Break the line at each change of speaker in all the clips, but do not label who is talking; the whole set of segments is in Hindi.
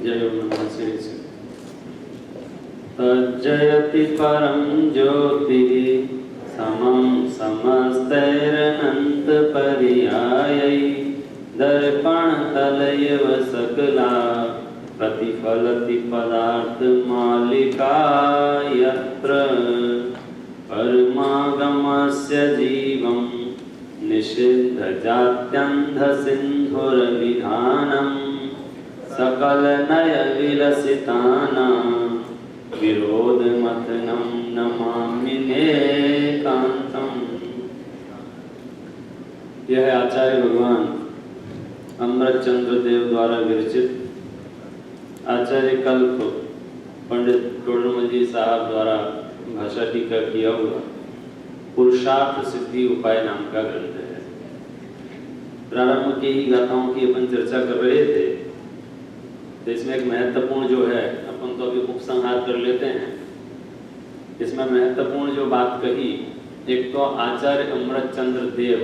जय नमः श्री तज्जयति परम ज्योतिः समं समस्तैरनंत पर्यायै दर्पणतलयव सकला प्रतिफलति पदार्थ मालिका यत्र परमागमस्य जीवं निषिद्ध जात्यन्धसिन्धुरविधानम् सकल नय विलसितानां विरोधमथनं नमामि नेकान्तम्। यह आचार्य भगवान अमृतचंद्र देव द्वारा विरचित आचार्य कल्प पंडित टोडरमल जी साहब द्वारा भाषा टीका किया हुआ पुरुषार्थ सिद्धि उपाय नाम का ग्रंथ है। प्रारंभ की ही गाथाओं की अपन चर्चा कर रहे थे, तो इसमें एक महत्वपूर्ण जो है, अपन तो अभी उपसंहार कर लेते हैं। इसमें महत्वपूर्ण जो बात कही, एक तो आचार्य अमृतचंद्र देव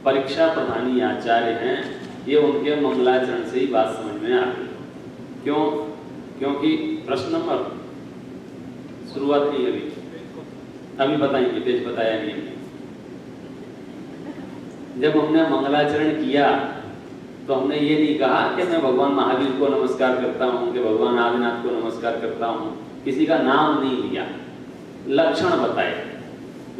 परीक्षा प्रधानी आचार्य हैं, ये उनके मंगलाचरण से ही बात समझ में आ गई। क्यों? क्योंकि प्रश्न नंबर शुरुआत नहीं अभी बताएंगे, पेज बताया नहीं। जब हमने मंगलाचरण किया तो हमने ये नहीं कहा कि मैं भगवान महावीर को नमस्कार करता हूँ, कि भगवान आदिनाथ को नमस्कार करता हूँ, किसी का नाम नहीं लिया, लक्षण बताए।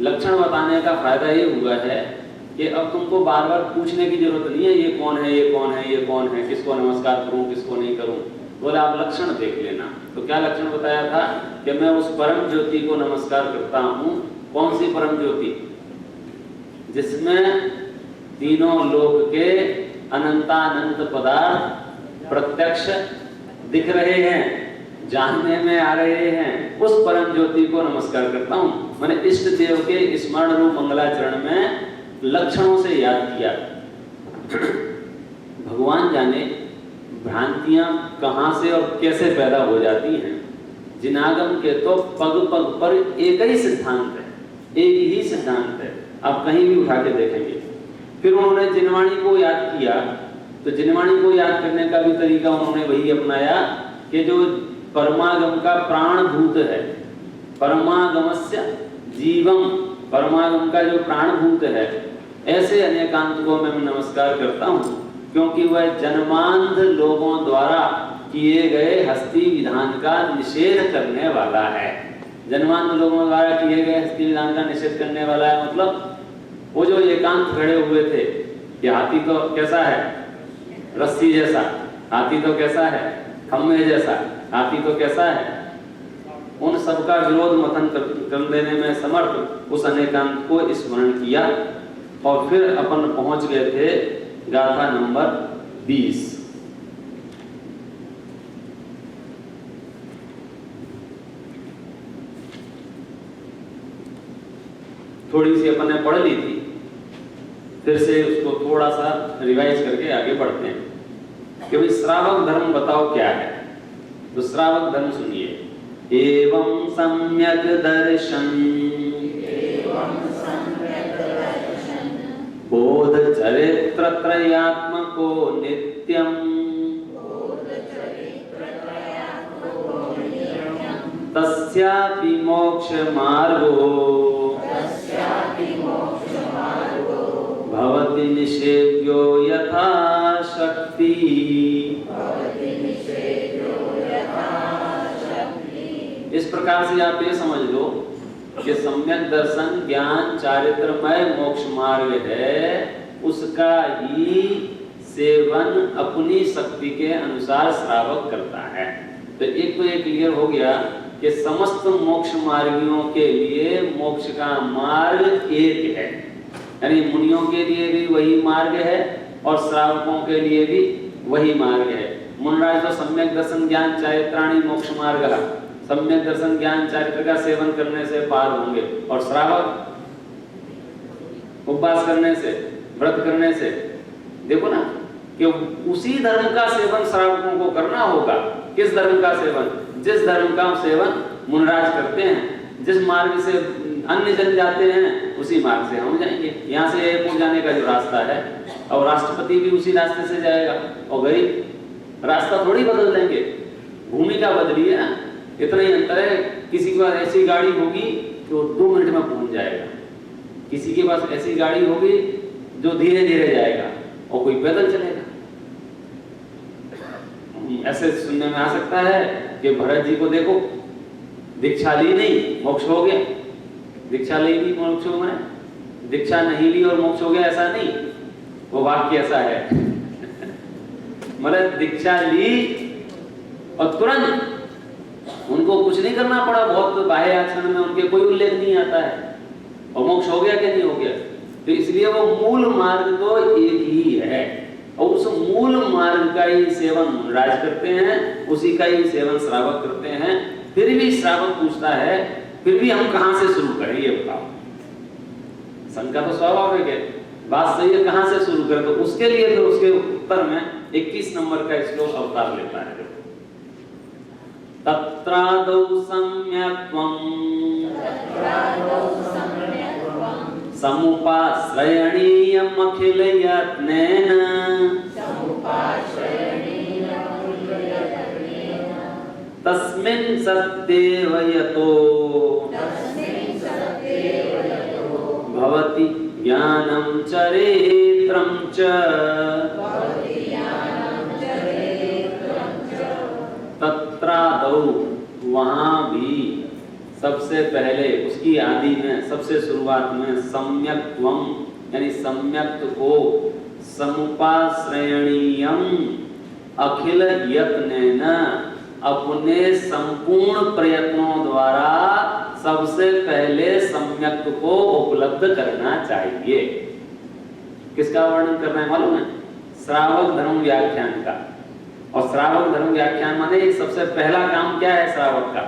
लक्षण बताने का फायदा ये हुआ है कि अब तुमको बार बार पूछने की जरूरत नहीं है ये कौन है, ये कौन है, ये कौन है, किसको नमस्कार करूं, किसको नहीं करूं। बोले आप लक्षण देख लेना। तो क्या लक्षण बताया था कि मैं उस परम ज्योति को नमस्कार करता हूं। कौन सी परम ज्योति? जिसमें तीनों लोक के अनंतानंत पदार्थ प्रत्यक्ष दिख रहे हैं, जानने में आ रहे हैं, उस परम ज्योति को नमस्कार करता हूं। मैंने इष्ट देव के स्मरण रूप मंगलाचरण में लक्षणों से याद किया। भगवान जाने भ्रांतियां कहां से और कैसे पैदा हो जाती हैं। जिनागम के तो पग पग पर एक ही सिद्धांत है, एक ही सिद्धांत है, आप कहीं भी उठा के देखेंगे। फिर उन्होंने जिनवाणी को याद किया, तो जिनवाणी को याद करने का भी तरीका उन्होंने वही अपनाया कि जो परमागम का प्राणभूत है, परमागमस्य जीवम, परमागम का जो प्राणभूत है, ऐसे अनेकांत को मैं नमस्कार करता हूँ, क्योंकि वह जन्मांध लोगों द्वारा किए गए हस्ती विधान का निषेध करने वाला है। जन्मांध लोगों द्वारा किए गए हस्ती विधान का निषेध करने वाला है, मतलब वो जो एकांत खड़े हुए थे कि हाथी तो कैसा है, रस्सी जैसा, हाथी तो कैसा है, खम्मे जैसा, हाथी तो कैसा है, उन सबका विरोध मथन कर देने में समर्थ उस अनेकांत को स्मरण किया। और फिर अपन पहुंच गए थे गाथा नंबर 20। थोड़ी सी अपन ने पढ़ ली थी, फिर से उसको थोड़ा सा रिवाइज करके आगे बढ़ते हैं कि भाई श्रावक धर्म बताओ क्या है। तो श्रावक धर्म सुनिए। एवं सम्यक दर्शन बोध चरित्र त्रयात्मको नित्यं तस्यापि मोक्ष मार्गो भवति निषेध्यो यथा शक्ति। इस प्रकार से आप ये समझ लो कि सम्यक दर्शन ज्ञान चारित्रमय मोक्ष मार्ग है, उसका ही सेवन अपनी शक्ति के अनुसार श्रावक करता है। तो एक तो ये क्लियर हो गया कि समस्त मोक्ष मार्गियों के लिए मोक्ष का मार्ग एक है, यानी मुनियों के लिए भी वही मार्ग है और श्रावकों के लिए भी वही मार्ग है। मुनराज तो सम्यक दर्शन ज्ञान चारित्राणि मोक्ष मार्ग, सम्यक दर्शन ज्ञान चारित्र का सेवन करने से पार होंगे, और श्रावक उपवास करने से, व्रत करने से। देखो ना कि उसी धर्म का सेवन श्रावकों को करना होगा। किस धर्म का सेवन? जिस धर्म का सेवन मुनराज करते हैं, जिस मार्ग से अन्य जन जाते हैं उसी मार्ग से हम जाएंगे। यहाँ से एयरपोर्ट जाने का जो रास्ता है, और राष्ट्रपति भी उसी रास्ते से जाएगा, और गरीब रास्ता थोड़ी बदल देंगे, भूमिका बदली है ना, इतना ही अंतर है। किसी के पास ऐसी गाड़ी होगी कि वो 2 मिनट में पहुंच जाएगा, किसी के पास ऐसी गाड़ी होगी जो धीरे धीरे जाएगा, और कोई पैदल चलेगा। ऐसे सुनने में आ सकता है कि भरत जी को देखो, दीक्षा ली नहीं मोक्ष हो गया, दीक्षा ली नहीं मोक्ष हो गया, दीक्षा नहीं ली और मोक्ष हो गया, ऐसा नहीं, वो वाक्य ऐसा है। मतलब दीक्षा ली और तुरंत उनको कुछ नहीं करना पड़ा, बहुत बाह्य आचरण में उनके कोई उल्लेख नहीं आता है, और मोक्ष हो गया कि नहीं हो गया। तो इसलिए वो मूल मार्ग तो एक ही है, और उस मूल मार्ग का ही सेवन राज करते हैं, उसी का ही सेवन श्रावक करते हैं। फिर भी श्रावक पूछता है, फिर भी हम कहां से शुरू करें ये बताओ। शंका तो स्वाभाविक है, बात सही है, कहां से शुरू करें। तो उसके लिए फिर उसके उत्तर में 21 नंबर का श्लोक अवतार लेता है। तत्रादौ सम्यक्त्वं समुपाश्रयणीयम् अखिल यत्नेन तस्मिन् सत्येव यतो भवति ज्ञानं चरित्रं च तत्रादौ, वहां भी सबसे पहले उसकी आदि में सबसे शुरुआत में सम्यक्त्वम यानी सम्यक्त को समुपाश्रयणीयम अखिल यत्नेन अपने संपूर्ण प्रयत्नों द्वारा सबसे पहले सम्यक्त को उपलब्ध करना चाहिए। किसका वर्णन कर रहे हैं मालूम है? श्रावक धर्म व्याख्यान का। और श्रावक धर्म व्याख्यान माने सबसे पहला काम क्या है श्रावक का?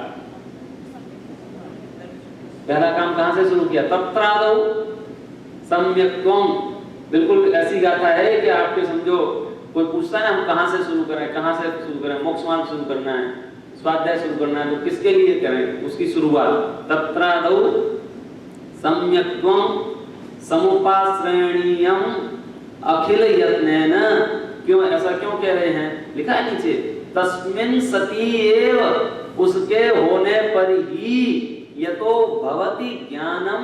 पहला काम कहां से शुरू किया? तत्रादौ सम्यक्त्वम। बिल्कुल ऐसी गाथा है कि आपके समझो कोई पूछता है ना हम कहां से शुरू करें, कहां से शुरू करें, मोक्ष मार्ग शुरू करना है, स्वाध्याय शुरू करना है, तो किसके लिए करें उसकी शुरुआत? तत्रादौ सम्यक्त्वम समुपाश्रयणीयम अखिल यत्नेन। क्यों ऐसा क्यों कह रहे हैं? लिखा है नीचे, तस्मिन् सती एव, उसके होने पर ही, यतो भवति ज्ञानम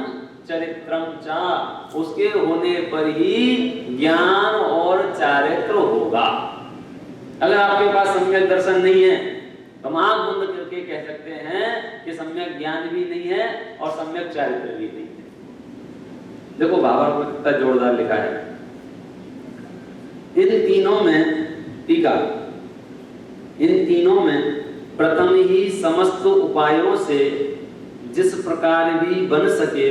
चरित्रम चा, उसके होने पर ही ज्ञान और चारित्र होगा। अगर आपके पास सम्यक दर्शन नहीं है तो आंख बंद करके कह सकते हैं कि सम्यक ज्ञान भी नहीं है और सम्यक चारित्र भी नहीं है। देखो भावार्थ में कितना जोरदार लिखा है। इन तीनों में टीका, इन तीनों में प्रथम ही समस्त उपायों से जिस प्रकार भी बन सके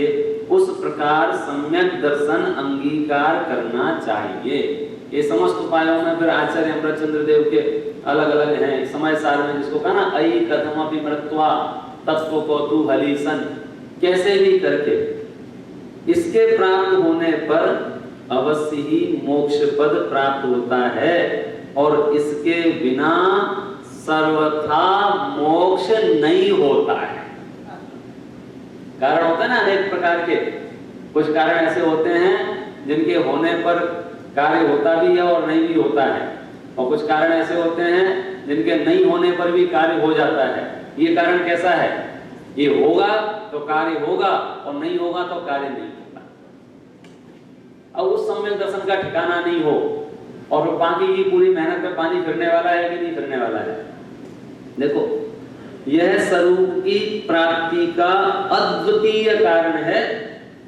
उस प्रकार सम्यक दर्शन अंगीकार करना चाहिए। ये समस्त उपायों में फिर आचार्य अमृतचंद्र देव के अलग अलग हैं। समय सार में जिसको कहा ना, अयि कथमपि मृत्वा तत्व को तू हलीसन, कैसे भी करके इसके प्राप्त होने पर अवश्य ही मोक्ष पद प्राप्त होता है, और इसके बिना सर्वथा मोक्ष नहीं होता है। कारण होता है ना अनेक प्रकार के, कुछ कारण ऐसे होते हैं जिनके होने पर कार्य होता भी है और नहीं भी होता है, और कुछ कारण ऐसे होते हैं जिनके नहीं होने पर भी कार्य हो जाता है। ये कारण कैसा है? ये होगा तो कार्य होगा और नहीं होगा तो कार्य नहीं होगा। अब उस सम्यक दर्शन का ठिकाना नहीं हो और बाकी की पूरी मेहनत में पानी फिरने वाला है कि नहीं फिरने वाला है। देखो, यह स्वरूप की प्राप्ति का अद्वितीय कारण है,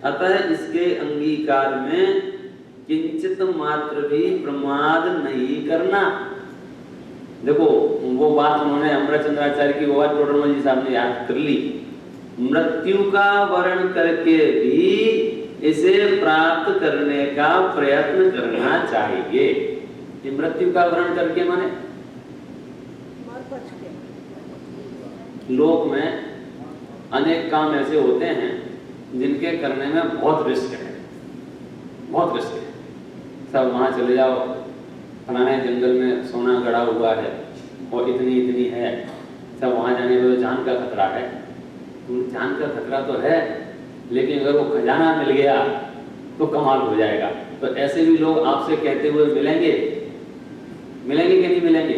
अतः इसके अंगीकार में किंचित मात्र भी प्रमाद नहीं करना। देखो वो बात उन्होंने अमृतचंद्राचार्य की वो बात टोडरमल जी साहब ने याद कर ली। मृत्यु का वर्ण करके भी इसे प्राप्त करने का प्रयत्न करना चाहिए। ये मृत्यु का वर्ण करके माने लोक में अनेक काम ऐसे होते हैं जिनके करने में बहुत रिस्क है, बहुत रिस्क है। सब वहां चले जाओ, फलाने जंगल में सोना गड़ा हुआ है और इतनी इतनी है, सब वहां जाने में तो जान का खतरा है। जान का खतरा तो है, लेकिन अगर वो खजाना मिल गया तो कमाल हो जाएगा। तो ऐसे भी लोग आपसे कहते हुए मिलेंगे, मिलेंगे कि नहीं मिलेंगे?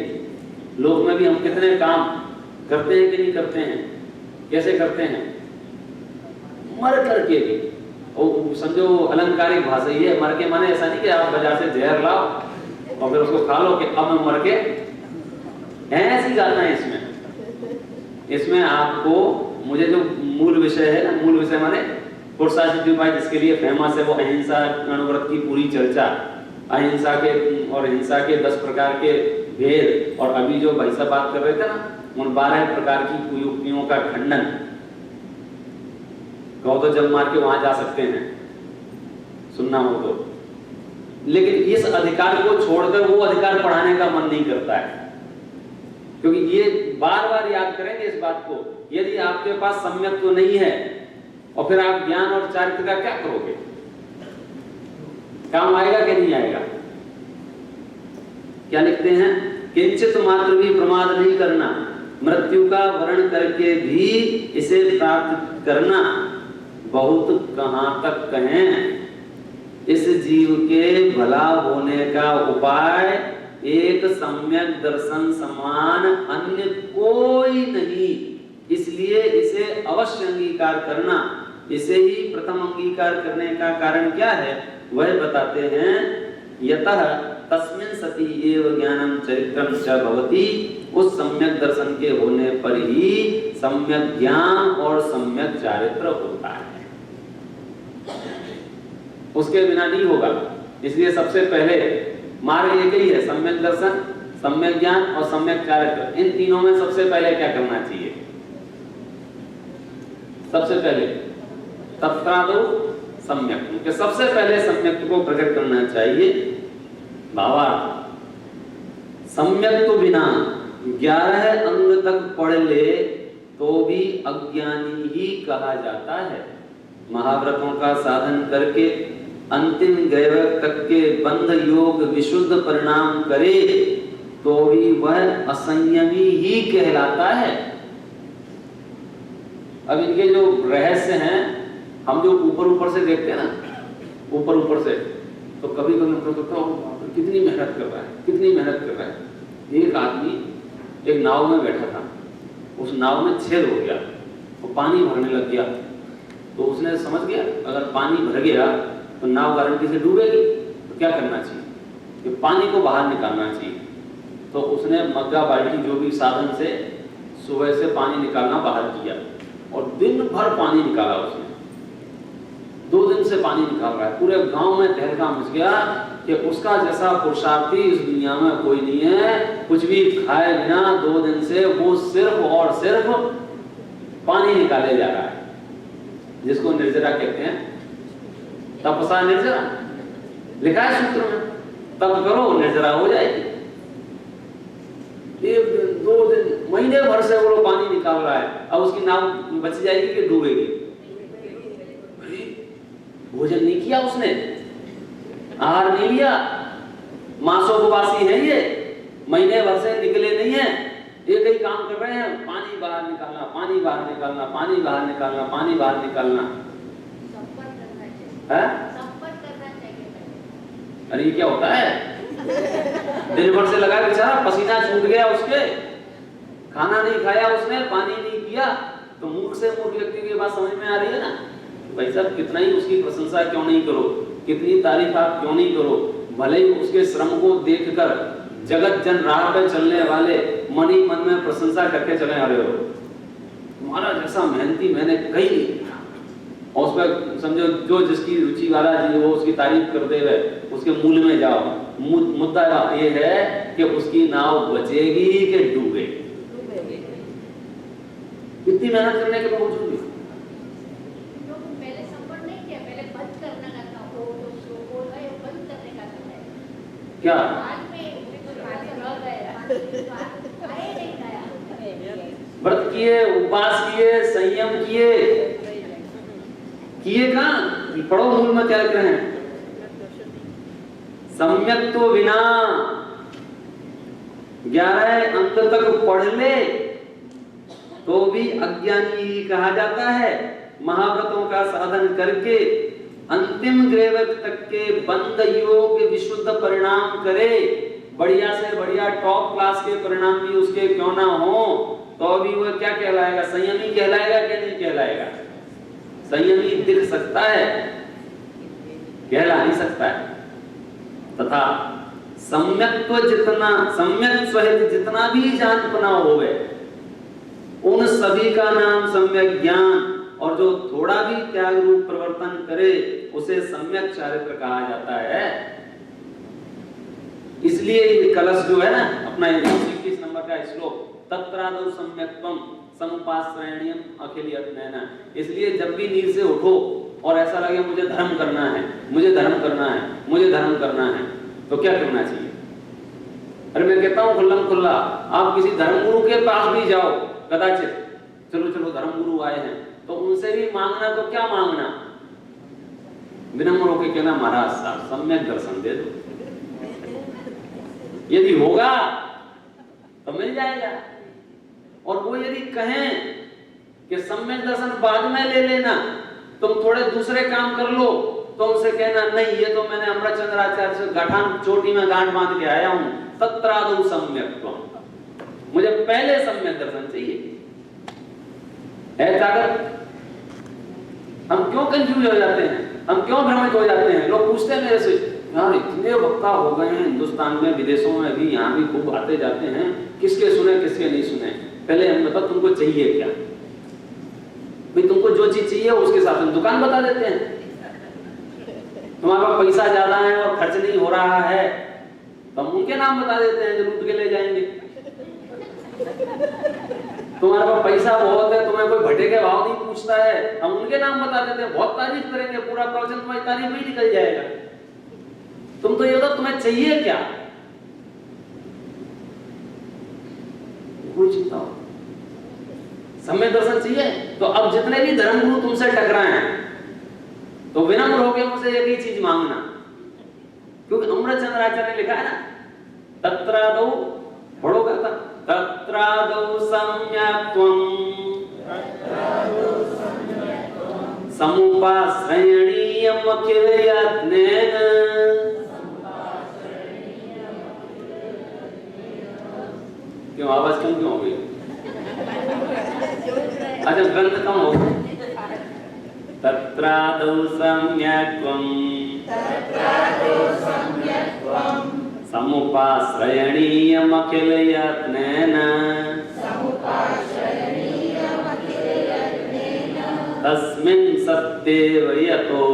लोक में भी हम कितने काम करते हैं कि नहीं करते हैं? कैसे करते हैं? मर करके भी। और समझो अलंकारिक भाषा ही है, मर के माने ऐसा नहीं कि आप बाजार से जहर लाओ और फिर उसको खा लो कि अब मैं मर के, ऐसी गाना है इसमें आपको, मुझे जो मूल विषय है ना, मूल विषय माने पुरुषार्थ उपाय जिसके लिए फेमस है वो अहिंसा अणुव्रत की पूरी चर्चा, अहिंसा के और हिंसा के 10 प्रकार के भेद, और अभी जो भाई साहब बात कर रहे थे ना उन 12 प्रकार की कुयुक्तियों का खंडन। कहो तो जब मार के वहां जा सकते हैं सुनना हो तो, लेकिन इस अधिकार को छोड़कर वो अधिकार पढ़ाने का मन नहीं करता है, क्योंकि ये बार बार याद करेंगे इस बात को। यदि आपके पास सम्यक तो नहीं है और फिर आप ज्ञान और चारित्र का क्या करोगे? काम आएगा कि नहीं आएगा? क्या लिखते हैं? किंचित मात्र भी प्रमाद नहीं करना, मृत्यु का वर्ण करके भी इसे प्राप्त करना, बहुत कहां तक कहें। इस जीव के भला होने का उपाय एक सम्यक दर्शन समान अन्य कोई नहीं, इसलिए इसे अवश्य अंगीकार करना। इसे ही प्रथम अंगीकार करने का कारण क्या है वह बताते हैं। यतः तस्मिन् सति एव ज्ञानम चरित्रम च भवति, उस सम्यक दर्शन के होने पर ही सम्यक ज्ञान और सम्यक चारित्र होता है, उसके बिना नहीं होगा। इसलिए सबसे पहले मार्ग एक ही है, सम्यक दर्शन, सम्यक ज्ञान और सम्यक चारित्र। इन तीनों में सबसे पहले क्या करना चाहिए? सबसे पहले तत्रादौ सम्यक, कि सबसे पहले सम्यक को प्रकट करना चाहिए। भावार्थ, सम्यक तो बिना 11 अंग तक पढ़ ले तो भी अज्ञानी ही कहा जाता है। महाव्रतों का साधन करके अंतिम ग्रैवक तक के बंध योग विशुद्ध परिणाम करे तो भी वह असंयमी ही कहलाता है। अब इनके जो रहस्य हैं, हम जो ऊपर से देखते हैं ना, ऊपर से, तो कभी कभी तो कितनी मेहनत कर रहा है, कितनी मेहनत कर रहा है। एक आदमी एक नाव में बैठा था, उस नाव में छेद हो गया, वो पानी भरने लग गया, तो उसने समझ गया अगर पानी भर गया तो नाव गारंटी से डूबेगी, तो क्या करना चाहिए कि पानी को बाहर निकालना चाहिए। तो उसने मग्गा बाल्टी जो भी साधन से सुबह से पानी निकालना बाहर किया और दिन भर पानी निकाला उसने। 2 दिन से पानी निकाल रहा है, पूरे गांव में तहलका मच गया कि उसका जैसा पुरुषार्थी इस दुनिया में कोई नहीं है। कुछ भी खाए बिना 2 दिन से वो सिर्फ और सिर्फ पानी निकाले जा रहा है, जिसको निर्जरा कहते हैं। तपसा निर्जरा लिखा है सूत्र में, तप करो निर्जरा हो जाएगी। 1 दिन 2 दिन महीने भर से वो पानी निकाल रहा है, अब उसकी नाव बच जाएगी कि डूबेगी? भोजन नहीं किया उसने, आहार नहीं लिया, मांसोपवासी है ये, महीने भर से निकले नहीं है, एक ही काम कर रहे हैं, पानी बाहर निकालना, पानी बाहर निकालना, पानी बाहर निकालना, पानी बाहर निकालना है। अरे ये क्या होता है? दिन भर से लगा बेचारा, पसीना छूट गया उसके, खाना नहीं खाया उसने, पानी नहीं पिया, तो मूर्ख से मूर्ख व्यक्ति की बात समझ में आ रही है ना। भाई साहब कितना ही उसकी प्रशंसा क्यों नहीं करो, कितनी तारीफ आप क्यों नहीं करो, भले ही उसके श्रम को देखकर जगत जन राह पे चलने वाले मन ही मन में प्रशंसा करके चले आ रहे हो। तुम्हारा जैसा मेहनती मैंने कहीं नहीं देखा, और उस पर समझो जो जिसकी रुचि वाला जी वो उसकी तारीफ करते हुए उसके मूल में जाओ। मुद्दा ये है कि उसकी नाव बचेगी कि डूबेगी। कितनी मेहनत करने के बावजूद भी क्या व्रत किए, उपवास किए, संयम किए कहां? पढ़ो मूल में क्या लिख रहे हैं। सम्यक तो बिना 11 अंक तक पढ़ ले तो भी अज्ञानी कहा जाता है। महाव्रतों का साधन करके अंतिम ग्रेवक तक के बंध योग विशुद्ध परिणाम करे बढ़िया से बढ़िया टॉप क्लास के परिणाम भी उसके क्यों ना हो, तो भी वह क्या कहलाएगा? संयमी कहलाएगा कि नहीं कहलाएगा? संयमी दिख सकता है, कहला नहीं सकता है। तथा सम्यक्त्व जितना, सम्यक स्वहित जितना भी जानपना होवे, उन सभी का नाम सम्यक ज्ञान, और जो थोड़ा भी त्याग रूप प्रवर्तन करे उसे सम्यक चारित्र कहा जाता है। इसलिए ये कलश जो है ना, अपना 21 नंबर का श्लोक, तत्रादौ सम्यक्त्वम समुपाश्रयणीयम अखिलयत नैना, इसलिए जब भी नींद से उठो और ऐसा लगे मुझे धर्म करना है, मुझे धर्म करना है, मुझे धर्म करना है, तो क्या करना चाहिए? अरे मैं कहता हूं खुल्लम खुल्ला, आप किसी धर्मगुरु के पास भी जाओ, कदाचित चलो चलो धर्मगुरु आए हैं, तो उनसे भी मांगना तो क्या मांगना? विनम्र होकर कहना महाराज साहब सम्यक दर्शन दे दो। यदि होगा तो मिल जाएगा, और वो यदि कहें कि सम्यक दर्शन बाद में ले लेना, तुम थोड़े दूसरे काम कर लो, तो उनसे कहना नहीं, ये तो मैंने अमृतचंद्राचार्य से गांठ चोटी में गांठ बांध के आया हूं, तत्रादौ सम्यक्त्वम, मुझे पहले सम्यक दर्शन चाहिए। है ताकत? हम क्यों कंफ्यूज हो जाते हैं, हम क्यों भ्रमित हो जाते हैं? लोग पूछते हैं मेरे से, यार इतने वक्ता हो गए हैं हिंदुस्तान में, विदेशों में भी, यहाँ भी खूब आते जाते हैं, किसके सुने किसके नहीं सुने? पहले हम बता तुमको चाहिए क्या? भाई तुमको जो चीज चाहिए उसके साथ हम दुकान बता देते हैं। तुम्हारे पास पैसा ज्यादा है और खर्च नहीं हो रहा है, तो हम उनके नाम बता देते हैं जो लूट के ले जाएंगे। तुम्हारे पास पैसा बहुत है, तुम्हें कोई भट्टे के भाव नहीं पूछता है, हम उनके नाम बता देते हैं, बहुत तारीफ करेंगे, पूरा प्रवचन तुम्हारी तारीफ में ही निकल जाएगा। तुम तो ये बताओ तुम्हें चाहिए क्या? कोई चिंता हो, सम्यक दर्शन चाहिए, तो अब जितने भी धर्मगुरु तुमसे टकराए हैं, तो विनम्र होकर मुझसे एक ही चीज मांगना, क्योंकि अमृतचंद्राचार्य ने लिखा है ना, तत्रादौ, पढ़ोगा था, तत्रादौ सम्यक्त्वम समुपाश्रयणीयम अखिलयत्नेन। क्यों आवाज कम क्यों हो गई? अच्छा गंध कम हो गई। तत्रादौ सम्यक्त्वम समुपाश्रयणीयम अखिलयत्नेन तस्मिन् सत्येव यतो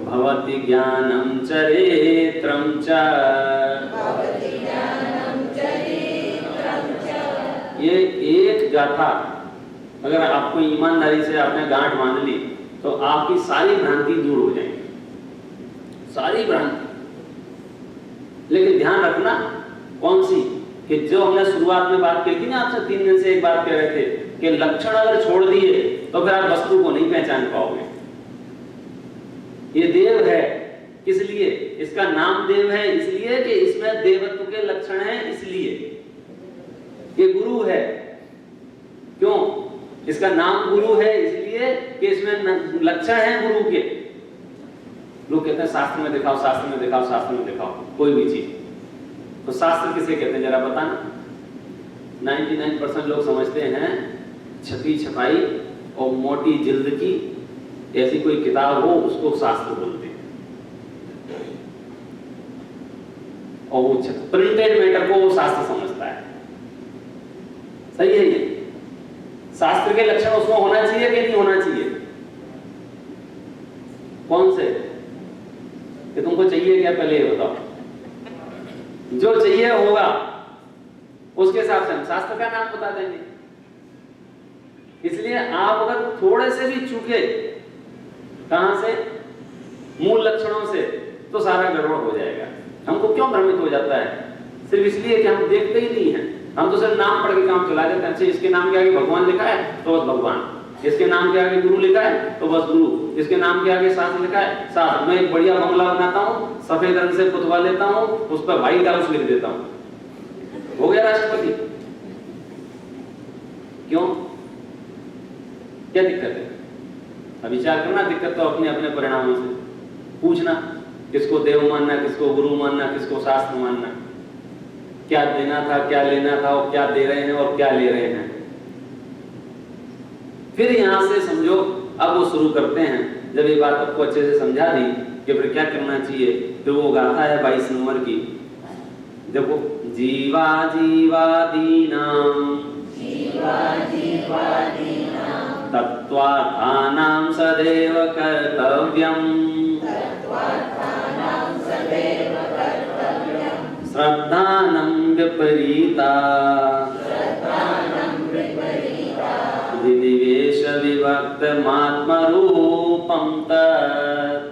भवति ज्ञानं चरित्रं च। ये एक गाथा अगर आपको ईमानदारी से आपने गांठ बांध ली तो आपकी सारी भ्रांति दूर हो जाएगी, सारी भ्रांति। लेकिन ध्यान रखना कौन सी, कि जो हमने शुरुआत में बात की थी ना, आपसे 3 दिन से एक बात कह रहे थे कि लक्षण अगर छोड़ दिए तो फिर आप वस्तु को नहीं पहचान पाओगे। ये देव है किस लिए? इसका नाम देव है इसलिए कि इसमें देवत्व के लक्षण हैं, इसलिए ये गुरु है। क्यों? इसका नाम गुरु है इसलिए कि इसमें लक्षण हैं गुरु के। लोग कहते हैं शास्त्र में दिखाओ, शास्त्र में दिखाओ, शास्त्र में दिखाओ कोई भी चीज, तो शास्त्र किसे कहते हैं जरा बताना। 99% लोग समझते हैं छपी छपाई और मोटी जिल्द की ऐसी कोई किताब हो उसको शास्त्र बोलते हैं, और वो प्रिंटेड मैटर को वो शास्त्र समझता है। सही है ये? शास्त्र के लक्षण उसमें होना चाहिए कि नहीं होना चाहिए? कौन से? कि तुमको चाहिए क्या पहले ये बताओ। जो चाहिए होगा उसके हिसाब से हम शास्त्र का नाम बता देंगे। इसलिए आप अगर थोड़े से भी चूके कहां से, मूल लक्षणों से, तो सारा गड़बड़ हो जाएगा। हमको क्यों भ्रमित हो जाता है? सिर्फ इसलिए कि हम देखते ही नहीं है, हम तो सिर्फ नाम पढ़ के काम चला देते हैं। अच्छा इसके नाम के आगे भगवान लिखा है तो बस भगवान, इसके नाम के आगे गुरु लिखा है तो बस गुरु, इसके नाम के आगे शास्त्र लिखा है शास्त्र। मैं एक बढ़िया बंगला बनाता हूँ, सफेद रंग से पुतवा लेता हूँ, उस पर व्हाइट हाउस लिख देता हूँ, हो गया राष्ट्रपति। क्यों? क्या दिक्कत है? अब विचार करना, दिक्कत तो अपने अपने परिणामों से पूछना। किसको देव मानना, किसको गुरु मानना, किसको शास्त्र मानना, क्या देना था, क्या लेना था, और क्या दे रहे हैं और क्या ले रहे हैं। फिर यहां से समझो, अब वो शुरू करते हैं। जब ये बात आपको अच्छे से समझा दी कि फिर क्या करना चाहिए, तो वो गाथा है 22 नंबर की। देखो, जीवा जीवादीनां तत्त्वार्थानां सदैव कर्तव्यम् श्रद्धानं विपरीता विनिवेश विभक्तमात्मरूपं तत्।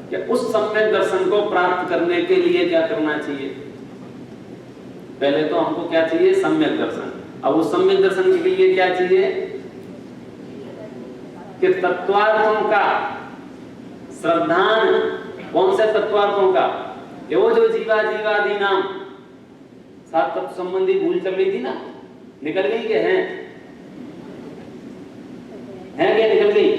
क्या उस सम्यक दर्शन को प्राप्त करने के लिए क्या करना चाहिए? पहले तो हमको क्या चाहिए? सम्यक दर्शन। अब उस सम्यक दर्शन के लिए क्या चाहिए? कि तत्वार्थों का श्रद्धान, कौन से तत्वार्थों का? कि वो जो जीवा जीवादि नाम, सात तत्व संबंधी भूल चल रही थी ना, निकल गई के हैं क्या निकल गई?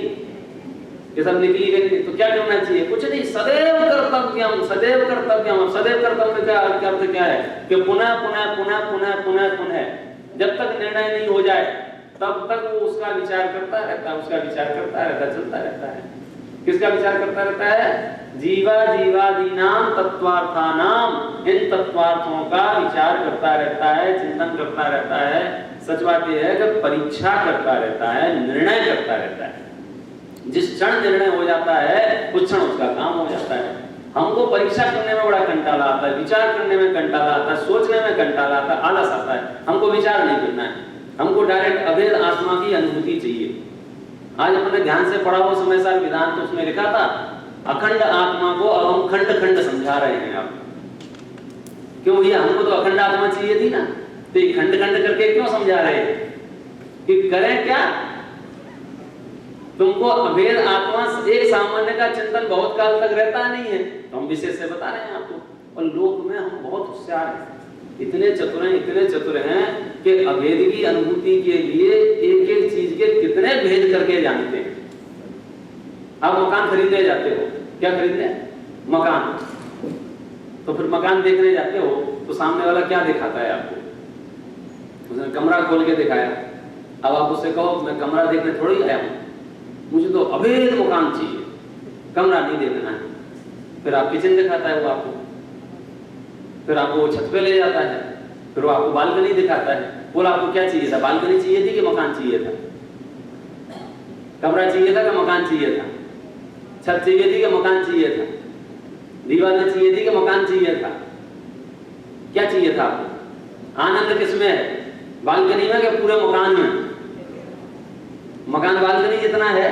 ये सब निकली गई। तो क्या करना चाहिए? कुछ नहीं, सदैव कर्तव्यम, सदैव कर्तव्यम। सदैव कर्तव्य का अर्थ क्या है? कि पुनः पुनः पुनः पुनः पुनः पुनः, जब तक निर्णय नहीं हो जाए तब तक वो उसका विचार करता रहता है, उसका विचार करता रहता, चलता रहता है। किसका विचार करता रहता है? जीवा जीवादीनाम तत्वार्थानाम, इन तत्वार्थों का विचार करता रहता है, चिंतन करता रहता है। सच बात यह है कि परीक्षा करता रहता है, निर्णय करता रहता है। जिस क्षण निर्णय हो जाता है उस क्षण उसका काम हो जाता है। हमको परीक्षा करने में बड़ा कंटाला आता है, विचार करने में कंटाला आता है, सोचने में कंटाला आता है, आलस आता है। हमको विचार नहीं करना है, हमको डायरेक्ट अभेद आत्मा की अनुभूति चाहिए। आज हमने ध्यान से पढ़ा वो समय सार विधान, तो उसमें लिखा था अखंड आत्मा को अब हम खंड खंड समझा रहे हैं। अब क्यों? ये हमको तो अखंड आत्मा चाहिए थी ना, तो ये खंड खंड करके क्यों समझा रहे हैं? कि करें क्या? तुमको अभेद आत्मा एक सामान्य का चिंतन बहुत काल तक रहता नहीं है, तो हम विशेष से बता रहे हैं आपको। और लोक में हम बहुत होशियार हैं, इतने चतुर हैं, इतने चतुर हैं कि अभेद की अनुभूति के लिए एक एक चीज के कितने भेद करके जानते हैं। आप मकान खरीदने जाते हो, क्या खरीदने? मकान। तो फिर मकान देखने जाते हो तो सामने वाला क्या दिखाता है आपको? उसने कमरा खोल के दिखाया। अब आप उससे कहो मैं कमरा देखने थोड़ी आया हूं, मुझे तो अभेद मकान चाहिए, कमरा नहीं देखना है। फिर आप किचन दिखाता है वो आपको, फिर आपको वो छत पे ले जाता है, फिर वो आपको बालकनी दिखाता है। बोला आपको क्या चाहिए था? बालकनी चाहिए थी कि मकान चाहिए था? कमरा चाहिए था कि मकान चाहिए था? छत चाहिए थी कि मकान चाहिए था? दीवारें चाहिए थी कि मकान चाहिए था? क्या चाहिए था आपको? आनंद किसमें है? बालकनी में कि पूरे मकान में? मकान बालकनी जितना है,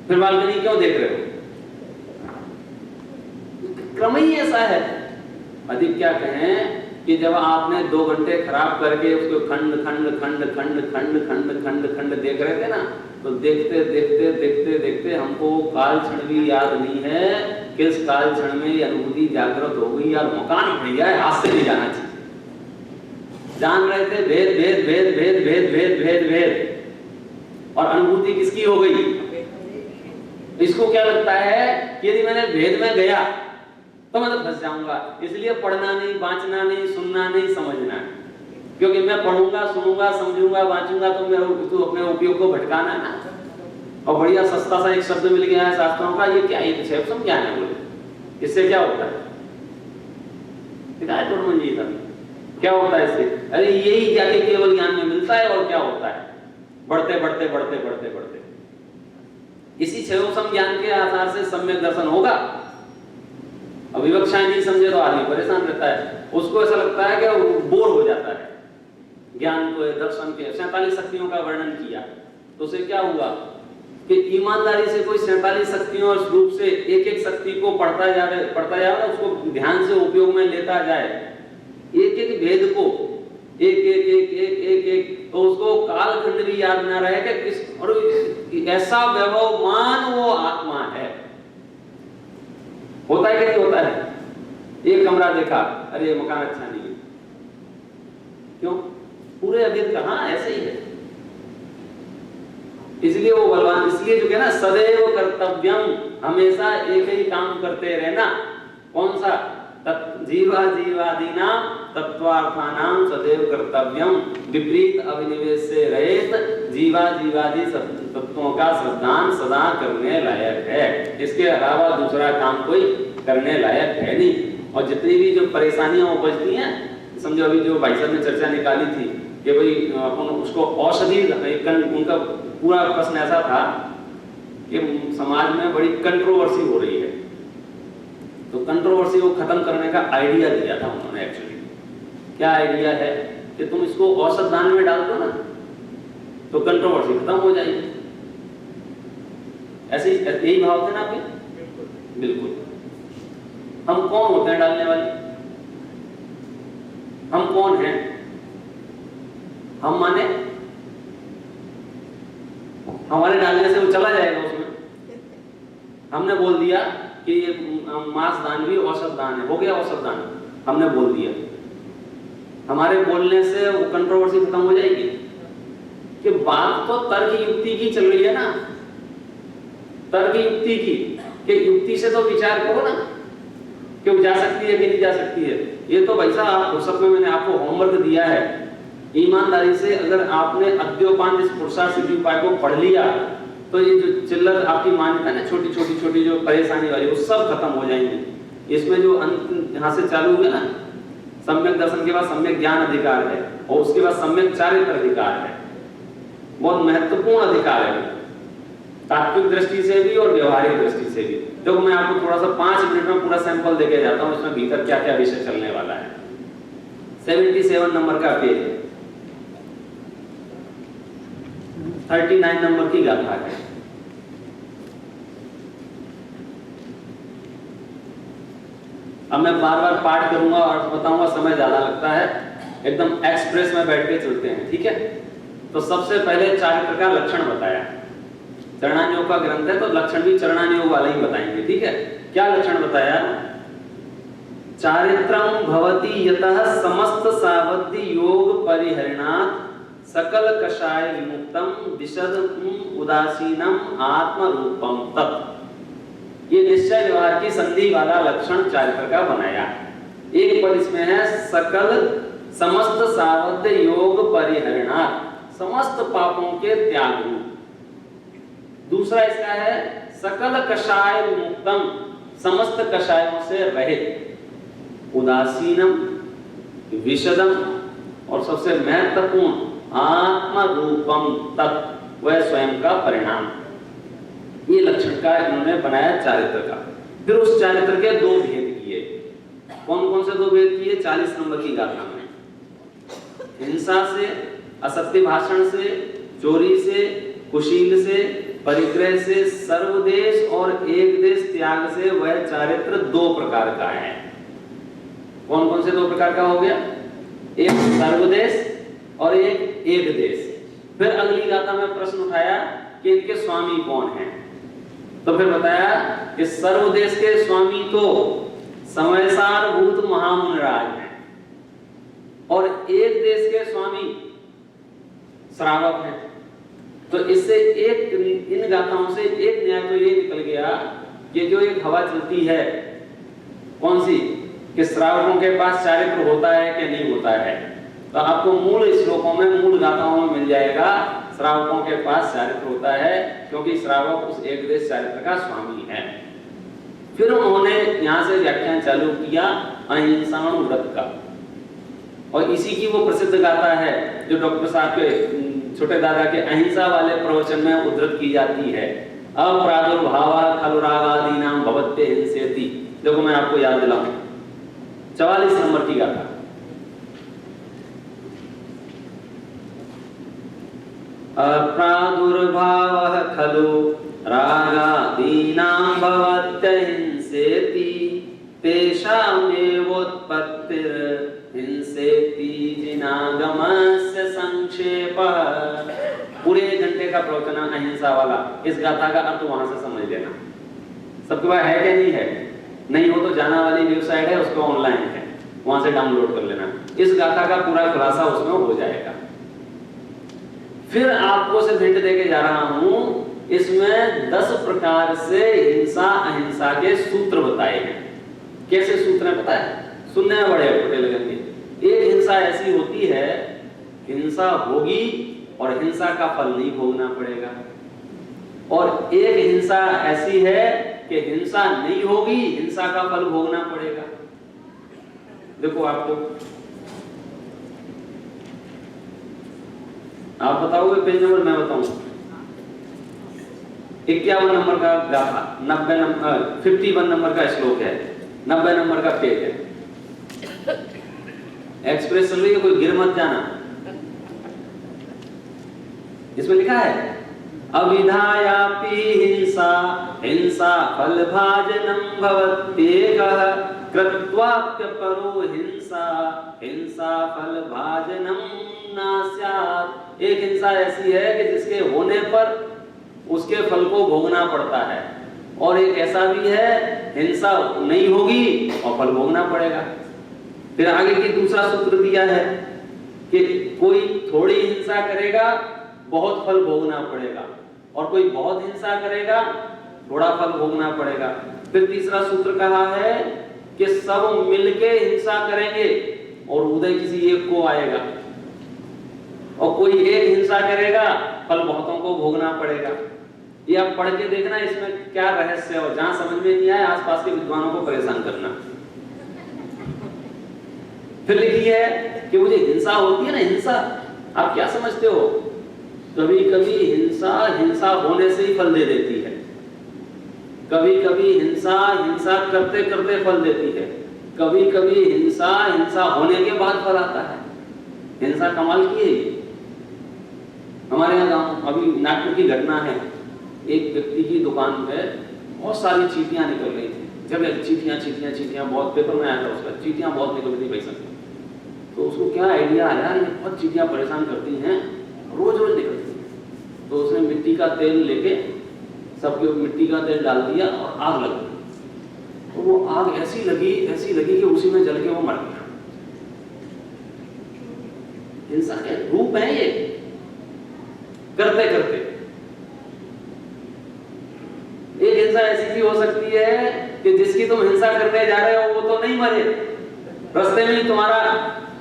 फिर बालकनी क्यों देख रहे हो? क्रम ही ऐसा है। अधिक क्या कहें कि जब आपने 2 घंटे खराब करके उसको खंड खंड खंड खंड खंड खंड खंड खंड देख रहे थे ना, तो देखते देखते देखते देखते हमको काल क्षण भी याद नहीं है, किस काल क्षण में ये अनुभूति जागृत हो गई, यार मकान बढ़िया है, हाथ से नहीं जाना चाहिए। जान रहे थे भेद भेद भेद भेद भेद भेद भेद भेद, और अनुभूति किसकी हो गई? इसको क्या लगता है कि यदि मैंने भेद में गया तो मैं तो फंस जाऊंगा, इसलिए पढ़ना नहीं, बांचना नहीं, सुनना नहीं, समझना है। क्योंकि मैं पढ़ूंगा, सुनूंगा, समझूंगा, बांचूंगा तो मैं तो अपने उपयोग को भटकाना ना। और बढ़िया सस्ता सा एक शब्द मिल गया है शास्त्रों का, ये क्या? ये क्षेत्र क्या है? बोले इससे क्या होता है? क्या होता है इससे? अरे यही जाके केवल ज्ञान में मिलता है। और क्या होता है? बढ़ते बढ़ते बढ़ते बढ़ते बढ़ते इसी क्षयोसम ज्ञान के आधार से सम्यक दर्शन होगा। अब विवक्षाएं नहीं समझे तो आदमी परेशान रहता है, उसको ऐसा लगता है कि वो बोर हो जाता है। ज्ञान को दर्शन के 47 शक्तियों का वर्णन किया, तो उसे क्या हुआ कि ईमानदारी से कोई 47 शक्तियों और रूप से एक एक शक्ति को पढ़ता जाए, उसको ध्यान से उपयोग में लेता जाए, एक एक भेद को एक एक एक एक एक एक, तो उसको कालखंड भी याद ना रहे कि किस, और ऐसा वैभवमान वो आत्मा है। होता है कि नहीं होता है? एक कमरा देखा, अरे ये मकान अच्छा नहीं है, क्यों? पूरे अभेद कहां? ऐसे ही है। इसलिए वो बलवान, इसलिए जो कहना सदैव कर्तव्यम, हमेशा एक ही काम करते रहना। कौन सा? जीवा जीवादीनाम तत्वार्थानाम सदैव कर्तव्यम, विपरीत अभिनिवेश से रहित जीवा जीवादि तत्वों का श्रद्धान सदा करने लायक है। इसके अलावा दूसरा काम कोई करने लायक है नहीं। और जितनी भी जो परेशानियां उपजती हैं, समझो अभी जो भाई साहब ने चर्चा निकाली थी कि भाई अपन उसको औषधि, उनका पूरा प्रश्न ऐसा था कि समाज में बड़ी कंट्रोवर्सी हो रही है, तो कंट्रोवर्सी को खत्म करने का आइडिया दिया था उन्होंने। एक्चुअली क्या आइडिया है कि तुम इसको औषध दान में डाल दो ना, तो कंट्रोवर्सी खत्म हो जाएगी। ऐसे यही भाव थे ना आपके? बिल्कुल। हम कौन होते हैं डालने वाले? हम कौन हैं? हम माने हमारे डालने से वो चला जाएगा उसमें। हमने बोल दिया कि ये मांस दान भी औषध दान है, हो गया औषध दान, हमने बोल दिया। हमारे बोलने से वो कंट्रोवर्सी खत्म हो जाएगी। कि बात तो तर्क युक्ति की चल रही है ना, तर्क युक्ति की, कि युक्ति से तो विचार करो ना कि वो जा सकती है कि नहीं जा सकती है। ये तो भाई साहब फुर्सत में मैंने आपको होमवर्क दिया है, ईमानदारी से अगर आपने अद्योपांत इस पुरुषार्थ सिद्धि उपाय को पढ़ लिया तो ये जो चिल्लर आपकी मान्यता है ना, छोटी छोटी छोटी जो परेशानी वाली, वो सब खत्म हो जाएंगे। इसमें जो अंत यहाँ से चालू हुआ ना, सम्यक दर्शन के बाद सम्यक ज्ञान अधिकार है, और उसके बाद सम्यक चारित्र अधिकार है। बहुत महत्वपूर्ण अधिकार है, तात्विक दृष्टि से भी और व्यवहारिक दृष्टि से भी। देखो मैं आपको थोड़ा सा 5 मिनट में पूरा सैंपल देके जाता हूँ, इसमें भीतर क्या क्या विषय चलने वाला है। 77 नंबर का पेज है, 39 नंबर की गाथा है। अब मैं बार बार पाठ करूंगा और बताऊंगा, समय ज्यादा लगता है, एकदम एक्सप्रेस में बैठ के चलते हैं, ठीक है। तो सबसे पहले चारित्र का लक्षण बताया, चरणान्योग का ग्रंथ है तो लक्षण भी चरणान्योग वाले ही बताएंगे, ठीक है। क्या लक्षण बताया? चारित्रम भवति यतः समस्त सावधि योग परिहरणात् सकल कषाय विमुक्तम विशदम उदासीनम आत्म रूपम तत्। ये निश्चय व्यवहार की संधि वाला लक्षण चारित्र का बनाया। एक पद इसमें है सकल समस्त सावध योग परिहरणात्, समस्त पापों के त्याग रूप। दूसरा इसका है सकल कषाय विमुक्तम, समस्त कषायों से रहित, उदासीनम विशदम, और सबसे महत्वपूर्ण आत्म रूपम तत्, वह स्वयं का परिणाम। ये लक्षण का इन्होंने बनाया चारित्र का। फिर उस चारित्र के 2 भेद किए। कौन कौन से 2 भेद किए? 40 नंबर की गाथा में, हिंसा से, असत्य भाषण से, चोरी से, कुशील से, परिग्रह से, सर्वदेश और एक देश त्याग से, वह चारित्र 2 प्रकार का है। कौन कौन से 2 प्रकार का हो गया? एक सर्वदेश और एक देश। फिर अगली गाथा में प्रश्न उठाया कि इनके स्वामी कौन हैं, तो फिर बताया कि सर्वदेश के स्वामी तो समयसार भूत महामुनिराज हैं, और एक देश के स्वामी श्रावक हैं। तो इससे एक, इन गाथाओं से एक न्याय तो ये निकल गया कि जो एक हवा चलती है, कौन सी, कि श्रावकों के पास चारित्र होता है कि नहीं होता है। तो आपको मूल श्लोकों में, मूल गाथाओं में मिल जाएगा, श्रावकों के पास चारित्र होता है, क्योंकि श्रावक उस एक देश चारित्र का स्वामी है। फिर उन्होंने यहाँ से व्याख्यान चालू किया अहिंसाणु व्रत का, और इसी की वो प्रसिद्ध गाथा है जो डॉक्टर साहब के छोटे दादा के अहिंसा वाले प्रवचन में उद्धृत की जाती है। अप्रादुर्भाव खलु रागादीनां भवत्ते हिंसेति। देखो मैं आपको याद दिलाऊं, 44 नंबर की गाथा। अप्रादुर्भावः खलु रागादीनां भवत्ते हिंसेति तेषामेवोत्पत्तिर् हिंसेति जिनागमस्य संक्षेपः। पूरे 1 घंटे का प्रवचन अहिंसा वाला, इस गाथा का अर्थ वहां से समझ लेना। सबके पास है क्या? नहीं है? नहीं हो तो जाना वाली वेबसाइट है, उसको ऑनलाइन है, वहां से डाउनलोड कर लेना। इस गाथा का पूरा खुलासा उसमें हो जाएगा। फिर आपको सिर्फ हिंट देके जा रहा हूं, इसमें 10 प्रकार से हिंसा अहिंसा के सूत्र बताए हैं। कैसे सूत्र है पता है? सुनने में बड़े छोटे लगेंगे। एक हिंसा ऐसी होती है, हिंसा होगी और हिंसा का फल नहीं भोगना पड़ेगा, और एक हिंसा ऐसी है कि हिंसा नहीं होगी, हिंसा का फल भोगना पड़ेगा। देखो आपको, आप बताओगे पेज नंबर, मैं बताऊं। 51 नंबर का गाथा, 90 नंबर 51 नंबर का श्लोक है, 90 नंबर का पेज है। एक्सप्रेस चल रही है, कोई गिर मत जाना। इसमें लिखा है अविधायापि हिंसा हिंसा फल भाजनम भवत्येकः कृत्वाप्यपरो हिंसा हिंसा फल भाजनम न स्यात्। एक हिंसा ऐसी है कि जिसके होने पर उसके फल को भोगना पड़ता है, और एक ऐसा भी है हिंसा नहीं होगी और फल भोगना पड़ेगा। फिर आगे की दूसरा सूत्र दिया है कि कोई थोड़ी हिंसा करेगा बहुत फल भोगना पड़ेगा, और कोई बहुत हिंसा करेगा थोड़ा फल भोगना पड़ेगा। फिर तीसरा सूत्र कहा है कि सब मिलके हिंसा करेंगे और उदय किसी एक को आएगा, और कोई एक हिंसा करेगा फल बहुतों को भोगना पड़ेगा। ये आप पढ़ के देखना इसमें क्या रहस्य है, और जहां समझ में नहीं आए आसपास के विद्वानों को परेशान करना। फिर लिखी है कि वो जो हिंसा होती है ना, हिंसा आप क्या समझते हो? कभी कभी हिंसा हिंसा होने से ही फल दे देती है, कभी कभी हिंसा हिंसा करते करते फल देती है, कभी कभी हिंसा हिंसा होने के बाद फल आता है। हिंसा कमाल की है। हमारे यहाँ गाँव अभी नागपुर की घटना है, एक व्यक्ति की दुकान पे बहुत सारी चींटियां निकल रही थी। जब चींटियां चींटियां चींटियां बहुत पेपर में आया था उसका, चींटियां बहुत निकल रही थी पैसा। तो उसको क्या आइडिया आया, ये बहुत चींटियां परेशान करती हैं, रोज रोज निकलती हैं। तो उसने मिट्टी का तेल लेके सबके मिट्टी का तेल डाल दिया और आग लग गई। तो वो आग ऐसी लगी कि उसी में जल के वो मर गया। हिंसा के रूप है ये, करते करते। एक हिंसा ऐसी भी हो सकती है कि जिसकी तुम हिंसा करने जा रहे हो वो तो नहीं मरे, रास्ते में ही तुम्हारा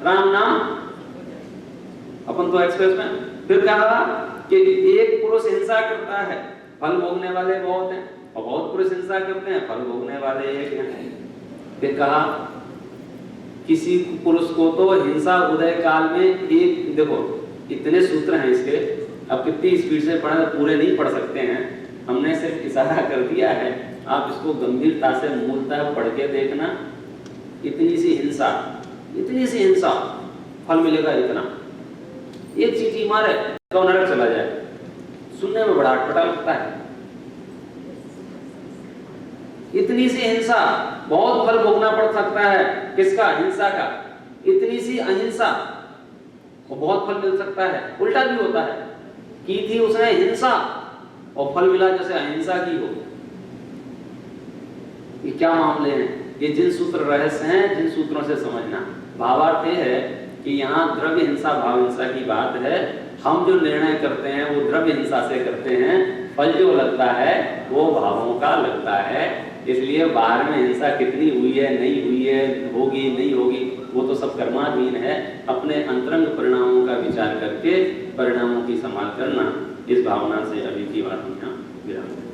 राम नाम। अपन तो एक्सप्रेस में। फिर कहा कि एक पुरुष हिंसा करता है, फल भोगने वाले बहुत हैं, और बहुत पुरुष हिंसा करते हैं, फल भोगने वाले एक हैं। फिर कहा किसी पुरुष को तो हिंसा उदय काल में एक, देखो इतने सूत्र हैं इसके, अब कितनी स्पीड से पढ़े पूरे नहीं पढ़ सकते हैं, हमने सिर्फ इशारा कर दिया है। आप इसको गंभीरता से मूलतः पढ़ के देखना। इतनी सी हिंसा फल मिलेगा इतना। एक चींटी मारे तो नरक चला जाए, सुनने में बड़ा अटपटा लगता है। इतनी सी हिंसा बहुत फल भोगना पड़ सकता है, किसका? हिंसा का। इतनी सी अहिंसा और बहुत फल मिल सकता है। उल्टा भी होता है, की थी उसने हिंसा और फल मिला जैसे अहिंसा की हो। ये क्या मामले हैं? ये जिन सूत्र रहस्य हैं, जिन सूत्रों से समझना। भावार्थ ये है कि यहाँ द्रव्य हिंसा भाव हिंसा की बात है। हम जो निर्णय करते हैं वो द्रव्य हिंसा से करते हैं, फल जो लगता है वो भावों का लगता है। इसलिए बाहर में हिंसा कितनी हुई है, नहीं हुई है, होगी नहीं होगी, वो तो सब कर्माधीन है। अपने अंतरंग परिणामों का विचार करके परिणामों की संभाल करना, इस भावना से अभी की बात यहाँ विराम।